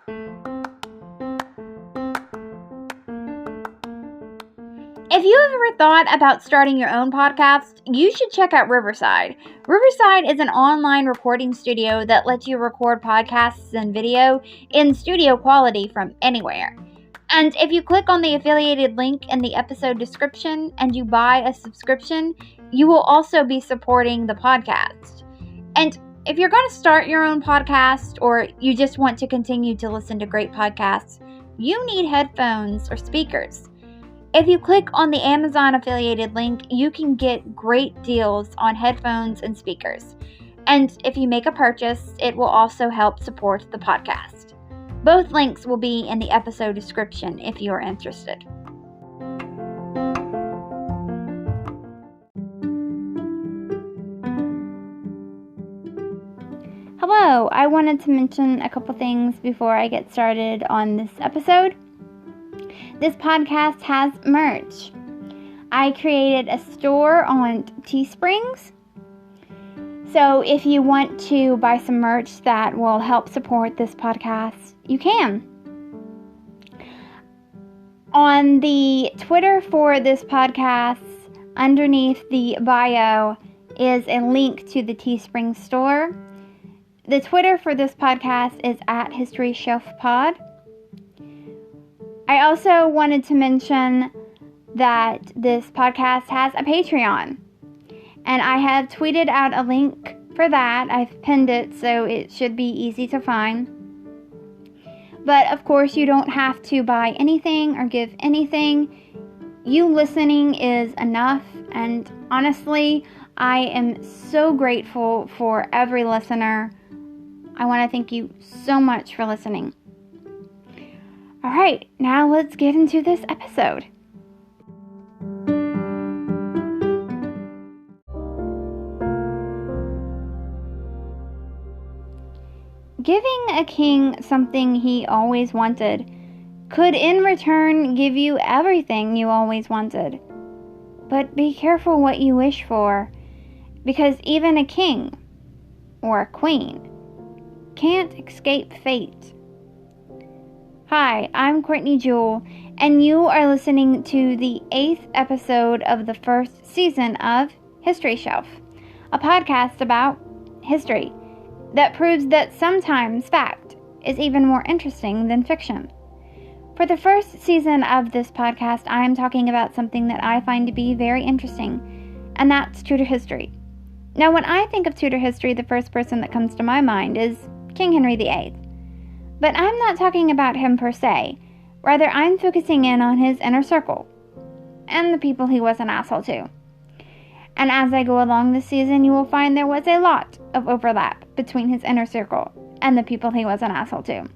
If you have ever thought about starting your own podcast, you should check out Riverside. Riverside is an online recording studio that lets you record podcasts and video in studio quality from anywhere. And if you click on the affiliated link in the episode description and you buy a subscription, you will also be supporting the podcast. And if you're going to start your own podcast or you just want to continue to listen to great podcasts, you need headphones or speakers. If you click on the Amazon affiliated link, you can get great deals on headphones and speakers. And if you make a purchase, it will also help support the podcast. Both links will be in the episode description if you are interested. Hello, I wanted to mention a couple things before I get started on this episode. This podcast has merch. I created a store on Teesprings. So if you want to buy some merch that will help support this podcast, you can. On the Twitter for this podcast, underneath the bio is a link to the Teesprings store. The Twitter for this podcast is @HistoryShelfPod. I also wanted to mention that this podcast has a Patreon, and I have tweeted out a link for that. I've pinned it, so it should be easy to find. But of course, you don't have to buy anything or give anything. You listening is enough, and honestly, I am so grateful for every listener. I want to thank you so much for listening. Alright, now let's get into this episode. Giving a king something he always wanted could in return give you everything you always wanted. But be careful what you wish for, because even a king, or a queen, can't escape fate. Hi, I'm Courtney Jewell, and you are listening to the 8th episode of the first season of History Shelf, a podcast about history that proves that sometimes fact is even more interesting than fiction. For the first season of this podcast, I am talking about something that I find to be very interesting, and that's Tudor history. Now, when I think of Tudor history, the first person that comes to my mind is King Henry VIII. But I'm not talking about him per se. Rather, I'm focusing in on his inner circle and the people he was an asshole to. And as I go along this season, you will find there was a lot of overlap between his inner circle and the people he was an asshole to.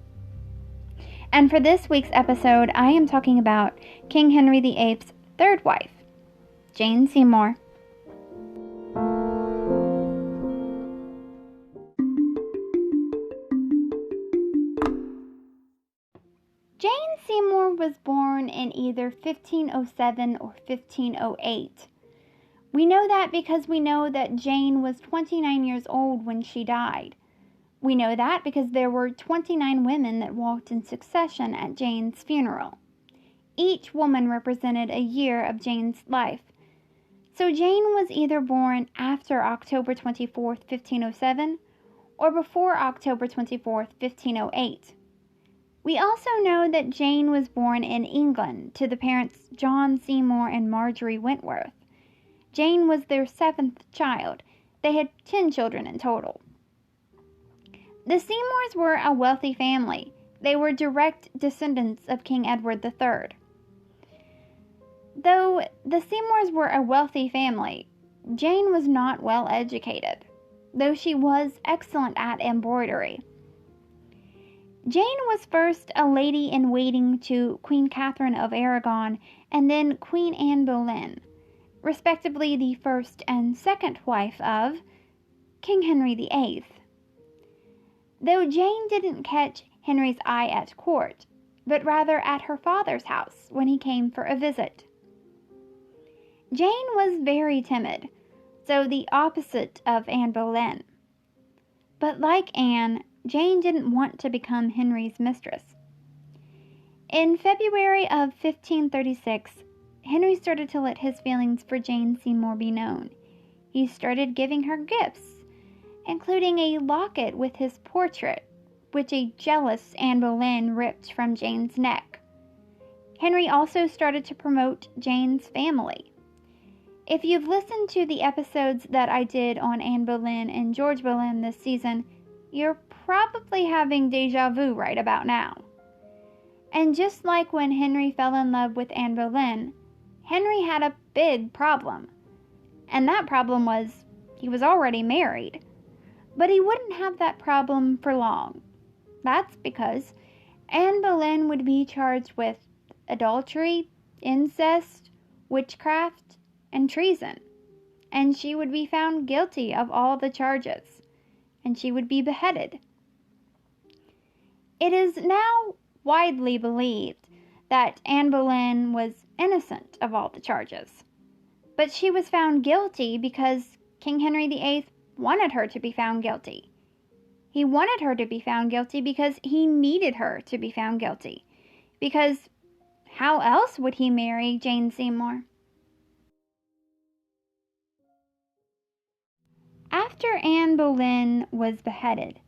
And for this week's episode, I am talking about King Henry VIII's third wife, Jane Seymour. Jane Seymour was born in either 1507 or 1508. We know that because we know that Jane was 29 years old when she died. We know that because there were 29 women that walked in succession at Jane's funeral. Each woman represented a year of Jane's life. So Jane was either born after October 24th, 1507, or before October 24th, 1508. We also know that Jane was born in England to the parents John Seymour and Marjorie Wentworth. Jane was their 7th child. They had 10 children in total. The Seymours were a wealthy family. They were direct descendants of King Edward III. Though the Seymours were a wealthy family, Jane was not well educated, though she was excellent at embroidery. Jane was first a lady-in-waiting to Queen Catherine of Aragon and then Queen Anne Boleyn, respectively the first and second wife of King Henry VIII. Though Jane didn't catch Henry's eye at court, but rather at her father's house when he came for a visit. Jane was very timid, so the opposite of Anne Boleyn. But like Anne, Jane didn't want to become Henry's mistress. In February of 1536, Henry started to let his feelings for Jane Seymour be known. He started giving her gifts, including a locket with his portrait, which a jealous Anne Boleyn ripped from Jane's neck. Henry also started to promote Jane's family. If you've listened to the episodes that I did on Anne Boleyn and George Boleyn this season, you're probably having deja vu right about now. And just like when Henry fell in love with Anne Boleyn, Henry had a big problem. And that problem was he was already married. But he wouldn't have that problem for long. That's because Anne Boleyn would be charged with adultery, incest, witchcraft, and treason. And she would be found guilty of all the charges. And she would be beheaded. It is now widely believed that Anne Boleyn was innocent of all the charges. But she was found guilty because King Henry VIII wanted her to be found guilty. He wanted her to be found guilty because he needed her to be found guilty. Because how else would he marry Jane Seymour? After Anne Boleyn was beheaded,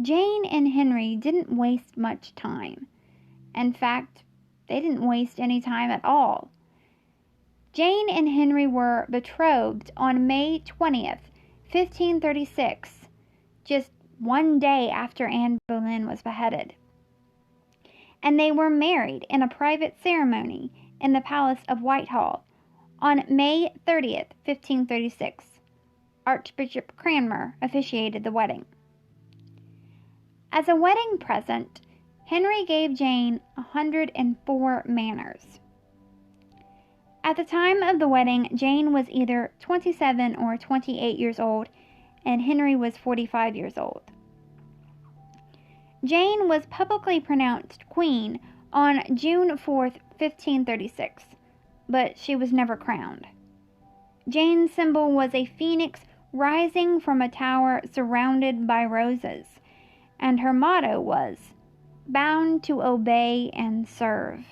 Jane and Henry didn't waste much time. In fact, they didn't waste any time at all. Jane and Henry were betrothed on May 20th, 1536, just one day after Anne Boleyn was beheaded. And they were married in a private ceremony in the Palace of Whitehall on May 30th, 1536. Archbishop Cranmer officiated the wedding. As a wedding present, Henry gave Jane 104 manors. At the time of the wedding, Jane was either 27 or 28 years old, and Henry was 45 years old. Jane was publicly pronounced queen on June 4th, 1536, but she was never crowned. Jane's symbol was a phoenix rising from a tower surrounded by roses, and her motto was, "Bound to obey and serve."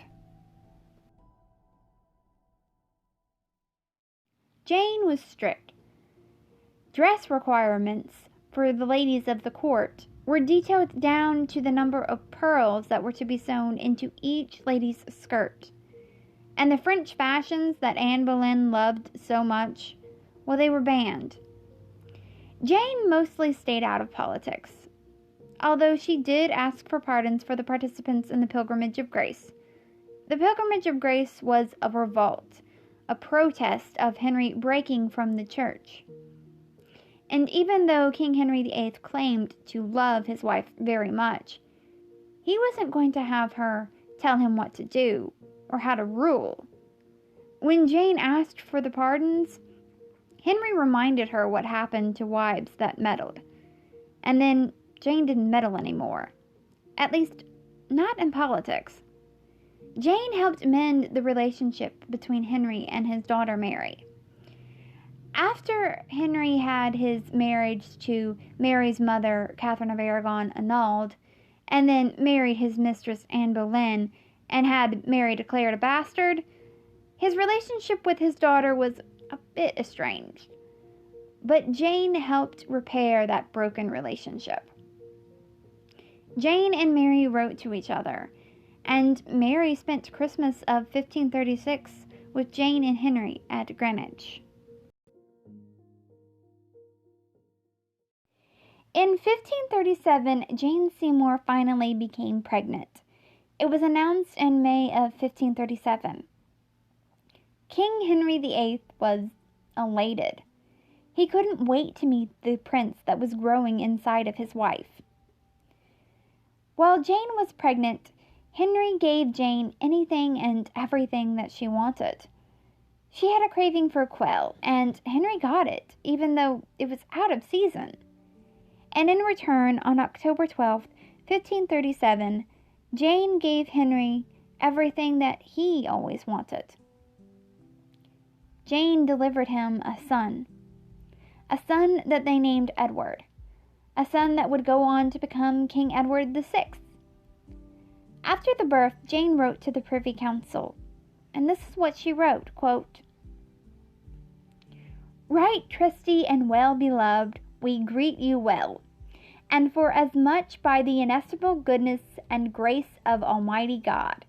Jane was strict. Dress requirements for the ladies of the court were detailed down to the number of pearls that were to be sewn into each lady's skirt. And the French fashions that Anne Boleyn loved so much, well, they were banned. Jane mostly stayed out of politics, although she did ask for pardons for the participants in the Pilgrimage of Grace. The Pilgrimage of Grace was a revolt, a protest of Henry breaking from the church. And even though King Henry VIII claimed to love his wife very much, he wasn't going to have her tell him what to do or how to rule. When Jane asked for the pardons, Henry reminded her what happened to wives that meddled. And then Jane didn't meddle anymore. At least, not in politics. Jane helped mend the relationship between Henry and his daughter Mary. After Henry had his marriage to Mary's mother, Catherine of Aragon, annulled, and then married his mistress Anne Boleyn, and had Mary declared a bastard, his relationship with his daughter was a bit estranged. But Jane helped repair that broken relationship. Jane and Mary wrote to each other, and Mary spent Christmas of 1536 with Jane and Henry at Greenwich. In 1537, Jane Seymour finally became pregnant. It was announced in May of 1537. King Henry VIII was elated. He couldn't wait to meet the prince that was growing inside of his wife. While Jane was pregnant, Henry gave Jane anything and everything that she wanted. She had a craving for quail, and Henry got it, even though it was out of season. And in return, on October 12th, 1537, Jane gave Henry everything that he always wanted. Jane delivered him a son that they named Edward, a son that would go on to become King Edward VI. After the birth, Jane wrote to the Privy Council, and this is what she wrote, quote, "Right trusty and well beloved, we greet you well, and for as much by the inestimable goodness and grace of Almighty God,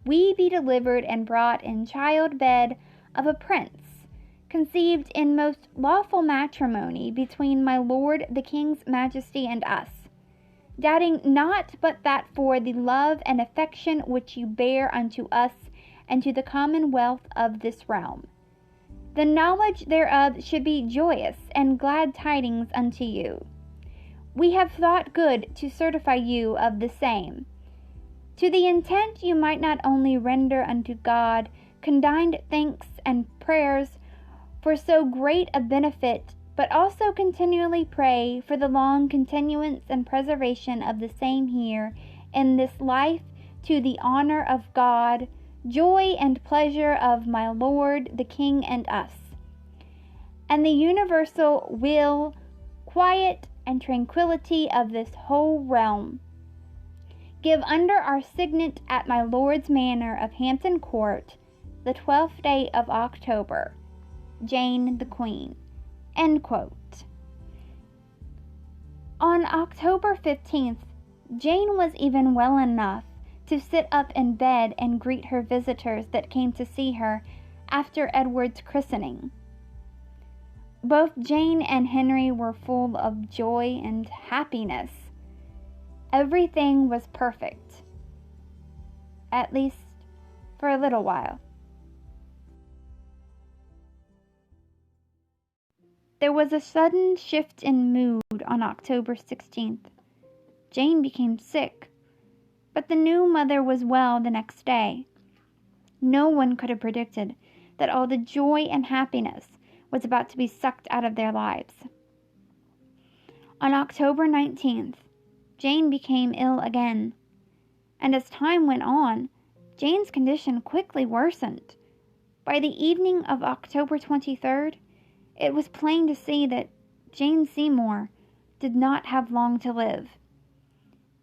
we be delivered and brought in childbed of a prince, conceived in most lawful matrimony between my lord the King's Majesty and us, doubting not but that for the love and affection which you bear unto us and to the commonwealth of this realm, the knowledge thereof should be joyous and glad tidings unto you. We have thought good to certify you of the same, to the intent you might not only render unto God condigned thanks and prayers for so great a benefit, but also continually pray for the long continuance and preservation of the same here in this life, to the honor of God, joy and pleasure of my Lord the King and us, and the universal will, quiet, and tranquillity of this whole realm. Give under our signet at my Lord's manor of Hampton Court, the 12th day of October, Jane the Queen." End quote. On October 15th, Jane was even well enough to sit up in bed and greet her visitors that came to see her after Edward's christening. Both Jane and Henry were full of joy and happiness. Everything was perfect, at least for a little while. There was a sudden shift in mood on October 16th. Jane became sick, but the new mother was well the next day. No one could have predicted that all the joy and happiness was about to be sucked out of their lives. On October 19th, Jane became ill again, and as time went on, Jane's condition quickly worsened. By the evening of October 23rd, it was plain to see that Jane Seymour did not have long to live.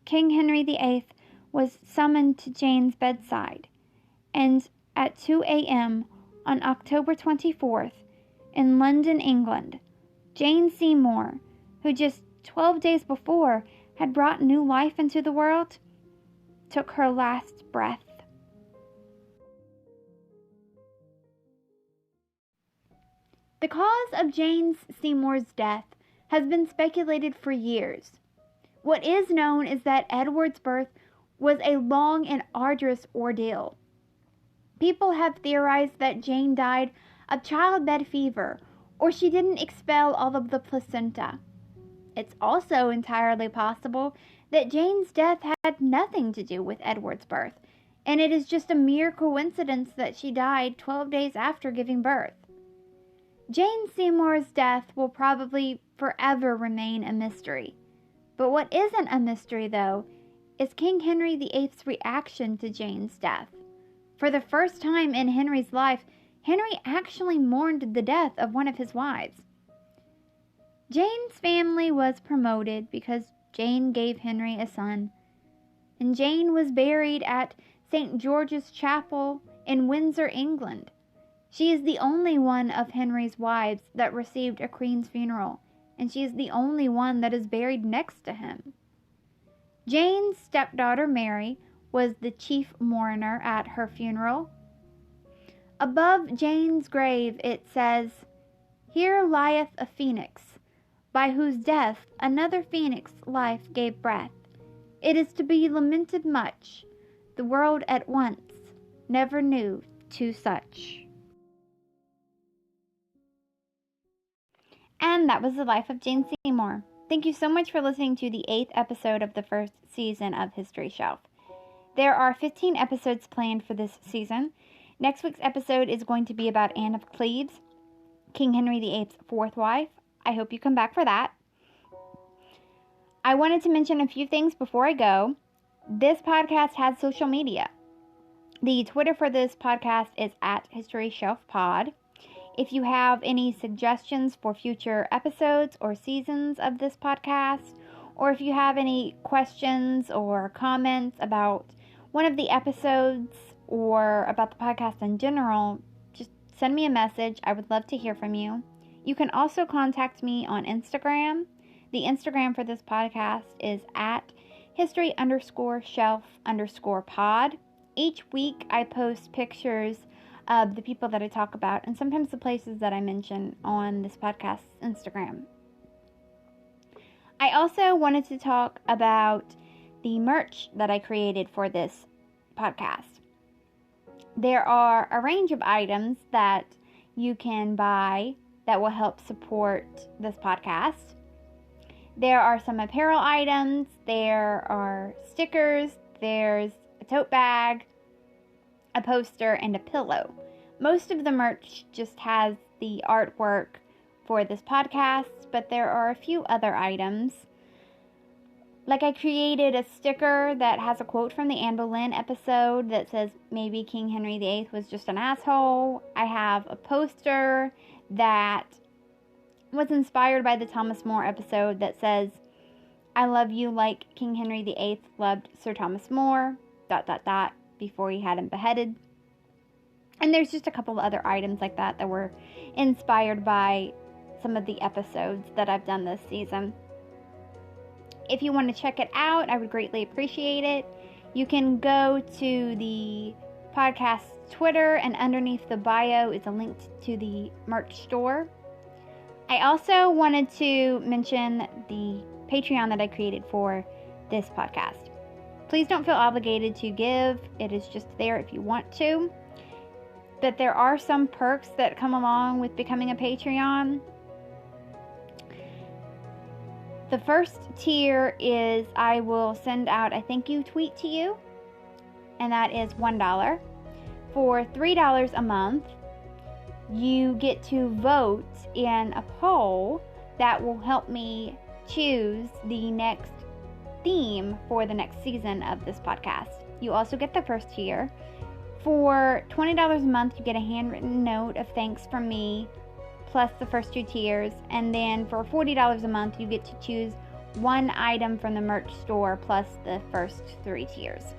King Henry VIII was summoned to Jane's bedside, and at 2 a.m. on October 24th, in London, England, Jane Seymour, who just 12 days before had brought new life into the world, took her last breath. The cause of Jane Seymour's death has been speculated for years. What is known is that Edward's birth was a long and arduous ordeal. People have theorized that Jane died of childbed fever, or she didn't expel all of the placenta. It's also entirely possible that Jane's death had nothing to do with Edward's birth, and it is just a mere coincidence that she died 12 days after giving birth. Jane Seymour's death will probably forever remain a mystery. But what isn't a mystery, though, is King Henry VIII's reaction to Jane's death. For the first time in Henry's life, Henry actually mourned the death of one of his wives. Jane's family was promoted because Jane gave Henry a son, and Jane was buried at St. George's Chapel in Windsor, England. She is the only one of Henry's wives that received a queen's funeral, and she is the only one that is buried next to him. Jane's stepdaughter Mary was the chief mourner at her funeral. Above Jane's grave it says, "Here lieth a phoenix, by whose death another phoenix life gave breath. It is to be lamented much, the world at once never knew two such." And that was the life of Jane Seymour. Thank you so much for listening to the 8th episode of the first season of History Shelf. There are 15 episodes planned for this season. Next week's episode is going to be about Anne of Cleves, King Henry VIII's fourth wife. I hope you come back for that. I wanted to mention a few things before I go. This podcast has social media. The Twitter for this podcast is at History Shelf Pod. If you have any suggestions for future episodes or seasons of this podcast, or if you have any questions or comments about one of the episodes or about the podcast in general, just send me a message. I would love to hear from you. You can also contact me on Instagram. The Instagram for this podcast is at history_shelf_pod. Each week I post pictures of the people that I talk about and sometimes the places that I mention on this podcast's Instagram. I also wanted to talk about the merch that I created for this podcast. There are a range of items that you can buy that will help support this podcast. There are some apparel items, there are stickers, there's a tote bag, a poster, and a pillow. Most of the merch just has the artwork for this podcast, but there are a few other items. Like I created a sticker that has a quote from the Anne Boleyn episode that says, "Maybe King Henry VIII was just an asshole." I have a poster that was inspired by the Thomas More episode that says, "I love you like King Henry VIII loved Sir Thomas More, ... before he had him beheaded." And there's just a couple other items like that that were inspired by some of the episodes that I've done this season. If you want to check it out, I would greatly appreciate it. You can go to the podcast's Twitter, and underneath the bio is a link to the merch store. I also wanted to mention the Patreon that I created for this podcast. Please don't feel obligated to give. It is just there if you want to. But there are some perks that come along with becoming a Patreon. The first tier is I will send out a thank you tweet to you, and that is $1. For $3 a month, you get to vote in a poll that will help me choose the next theme for the next season of this podcast. You also get the first tier. For $20 a month, you get a handwritten note of thanks from me, plus the first 2 tiers. And then for $40 a month, you get to choose one item from the merch store, plus the first 3 tiers.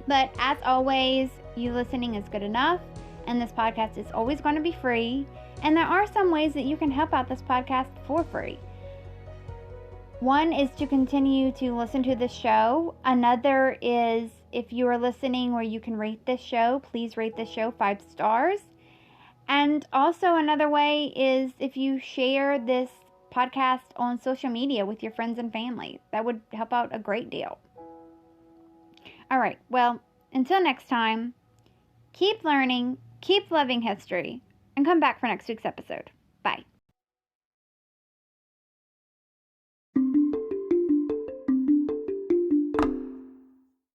But as always, you listening is good enough, and this podcast is always going to be free. And there are some ways that you can help out this podcast for free. One is to continue to listen to this show. Another is, if you are listening where you can rate this show, please rate this show 5 stars. And also another way is if you share this podcast on social media with your friends and family. That would help out a great deal. All right, well, until next time, keep learning, keep loving history, and come back for next week's episode. Bye.